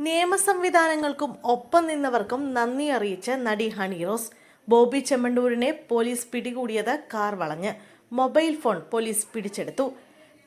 നിയമസംവിധാനങ്ങൾക്കും ഒപ്പം നിന്നവർക്കും നന്ദി അറിയിച്ച് നടി ഹണി റോസ്. ബോബി ചെമ്മണ്ണൂരിനെ പോലീസ് പിടികൂടിയത് കാർ വളഞ്ഞ്. മൊബൈൽ ഫോൺ പോലീസ് പിടിച്ചെടുത്തു.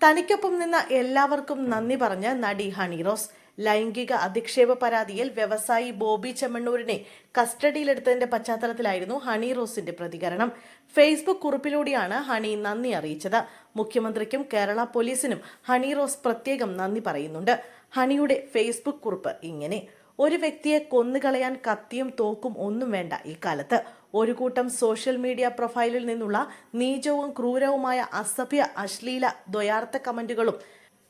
തനിക്കൊപ്പം നിന്ന എല്ലാവർക്കും നന്ദി പറഞ്ഞ് നടി ഹണി റോസ്. ലൈംഗിക അധിക്ഷേപ പരാതിയിൽ വ്യവസായി ബോബി ചെമ്മണ്ണൂരിനെ കസ്റ്റഡിയിലെടുത്തതിന്റെ പശ്ചാത്തലത്തിലായിരുന്നു ഹണി റോസിന്റെ പ്രതികരണം. ഫേസ്ബുക്ക് കുറിപ്പിലൂടെയാണ് ഹണി നന്ദി അറിയിച്ചത്. മുഖ്യമന്ത്രിക്കും കേരള പോലീസിനും ഹണി റോസ് പ്രത്യേകം നന്ദി പറയുന്നുണ്ട്. ഹണിയുടെ ഫേസ്ബുക്ക് കുറിപ്പ് ഇങ്ങനെ: ഒരു വ്യക്തിയെ കൊന്നുകളയാൻ കത്തിയും തോക്കും ഒന്നും വേണ്ട ഈ കാലത്ത്. ഒരു കൂട്ടം സോഷ്യൽ മീഡിയ പ്രൊഫൈലിൽ നിന്നുള്ള നീചവും ക്രൂരവുമായ അസഭ്യ അശ്ലീല ദ്വയാർത്ഥ കമന്റുകളും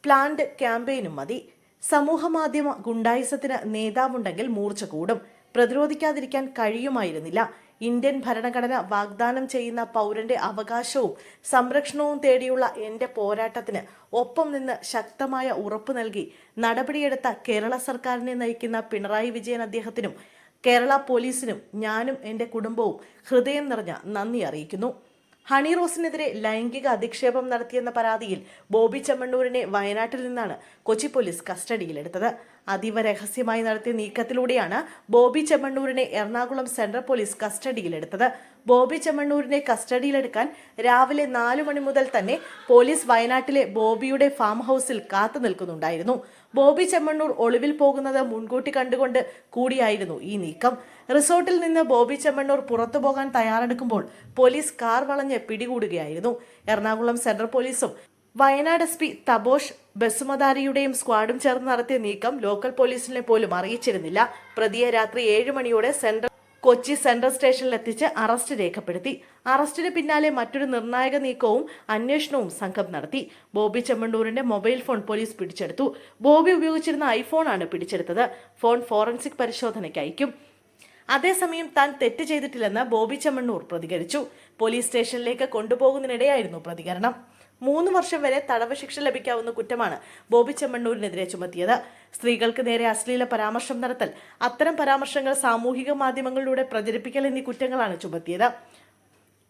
പ്ലാൻഡ് ക്യാമ്പയിനും മതി. സമൂഹമാധ്യമ ഗുണ്ടായിസത്തിന് നേതാവുണ്ടെങ്കിൽ മൂർച്ച കൂടും. പ്രതിരോധിക്കാതിരിക്കാൻ കഴിയുമായിരുന്നില്ല. ഇന്ത്യൻ ഭരണഘടന വാഗ്ദാനം ചെയ്യുന്ന പൗരന്റെ അവകാശവും സംരക്ഷണവും തേടിയുള്ള എന്റെ പോരാട്ടത്തിന് ഒപ്പം നിന്ന് ശക്തമായ ഉറപ്പ് നൽകി നടപടിയെടുത്ത കേരള സർക്കാരിനെ നയിക്കുന്ന പിണറായി വിജയൻ അദ്ദേഹത്തിനും കേരള പോലീസിനും ഞാനും എന്റെ കുടുംബവും ഹൃദയം നിറഞ്ഞ നന്ദി അറിയിക്കുന്നു. ഹണി റോസിനെതിരെ ലൈംഗിക അധിക്ഷേപം നടത്തിയെന്ന പരാതിയിൽ ബോബി ചെമ്മണ്ണൂരിനെ വയനാട്ടിൽ നിന്നാണ് കൊച്ചി പോലീസ് കസ്റ്റഡിയിലെടുത്തത്. അതീവ രഹസ്യമായി നടത്തിയ നീക്കത്തിലൂടെയാണ് ബോബി ചെമ്മണ്ണൂരിനെ എറണാകുളം സെൻട്രൽ പോലീസ് കസ്റ്റഡിയിലെടുത്തത്. ബോബി ചെമ്മണ്ണൂരിനെ കസ്റ്റഡിയിലെടുക്കാൻ രാവിലെ 4 മണി മുതൽ തന്നെ പോലീസ് വയനാട്ടിലെ ബോബിയുടെ ഫാം ഹൗസിൽ കാത്തു നിൽക്കുന്നുണ്ടായിരുന്നു. ബോബി ചെമ്മണ്ണൂർ ഒളിവിൽ പോകുന്നത് മുൻകൂട്ടി കണ്ടുകൊണ്ട് കൂടിയായിരുന്നു ഈ നീക്കം. റിസോർട്ടിൽ നിന്ന് ബോബി ചെമ്മണ്ണൂർ പുറത്തു പോകാൻ തയ്യാറെടുക്കുമ്പോൾ പോലീസ് കാർ വളഞ്ഞ് പിടികൂടുകയായിരുന്നു. എറണാകുളം സെൻട്രൽ പോലീസും വയനാട് SP തബോഷ് ബസുമതാരിയുടെയും സ്ക്വാഡും ചേർന്ന് നടത്തിയ നീക്കം ലോക്കൽ പോലീസിനെ പോലും അറിയിച്ചിരുന്നില്ല. പ്രതിയെ രാത്രി 7 മണിയോടെ കൊച്ചി സെൻട്രൽ സ്റ്റേഷനിൽ എത്തിച്ച് അറസ്റ്റ് രേഖപ്പെടുത്തി. അറസ്റ്റിന് പിന്നാലെ മറ്റൊരു നിർണായക നീക്കവും അന്വേഷണവും സംഘം നടത്തി. ബോബി ചെമ്മണ്ണൂരിന്റെ മൊബൈൽ ഫോൺ പോലീസ് പിടിച്ചെടുത്തു. ബോബി ഉപയോഗിച്ചിരുന്ന ഐഫോണാണ് പിടിച്ചെടുത്തത്. ഫോൺ ഫോറൻസിക് പരിശോധനയ്ക്ക് അയക്കും. അതേസമയം താൻ തെറ്റ് ചെയ്തിട്ടില്ലെന്ന് ബോബി ചെമ്മണ്ണൂർ പ്രതികരിച്ചു. പോലീസ് സ്റ്റേഷനിലേക്ക് കൊണ്ടുപോകുന്നതിനിടെയായിരുന്നു പ്രതികരണം. 3 വർഷം വരെ തടവ് ശിക്ഷ ലഭിക്കാവുന്ന കുറ്റമാണ് ബോബി ചെമ്മണ്ണൂരിനെതിരെ ചുമത്തിയത്. സ്ത്രീകൾക്ക് നേരെ അശ്ലീല പരാമർശം നടത്തൽ, അത്തരം പരാമർശങ്ങൾ സാമൂഹിക മാധ്യമങ്ങളിലൂടെ പ്രചരിപ്പിക്കൽ എന്നീ കുറ്റങ്ങളാണ് ചുമത്തിയത്.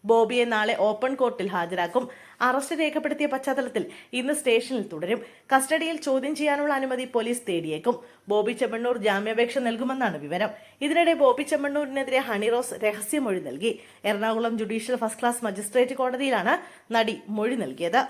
ബോബിയെ നാളെ ഓപ്പൺ കോർട്ടിൽ ഹാജരാക്കും. അറസ്റ്റ് രേഖപ്പെടുത്തിയ പശ്ചാത്തലത്തിൽ ഇന്ന് സ്റ്റേഷനിൽ തുടരും. കസ്റ്റഡിയിൽ ചോദ്യം ചെയ്യാനുള്ള അനുമതി പോലീസ് തേടിയേക്കും. ബോബി ചെമ്മണ്ണൂർ ജാമ്യാപേക്ഷ നൽകുമെന്നാണ് വിവരം. ഇതിനിടെ ബോബി ചെമ്മണ്ണൂരിനെതിരെ ഹണി റോസ് രഹസ്യമൊഴി നൽകി. Ernakulam judicial first class magistrate കോടതിയിലാണ് നടി മൊഴി നൽകിയത്.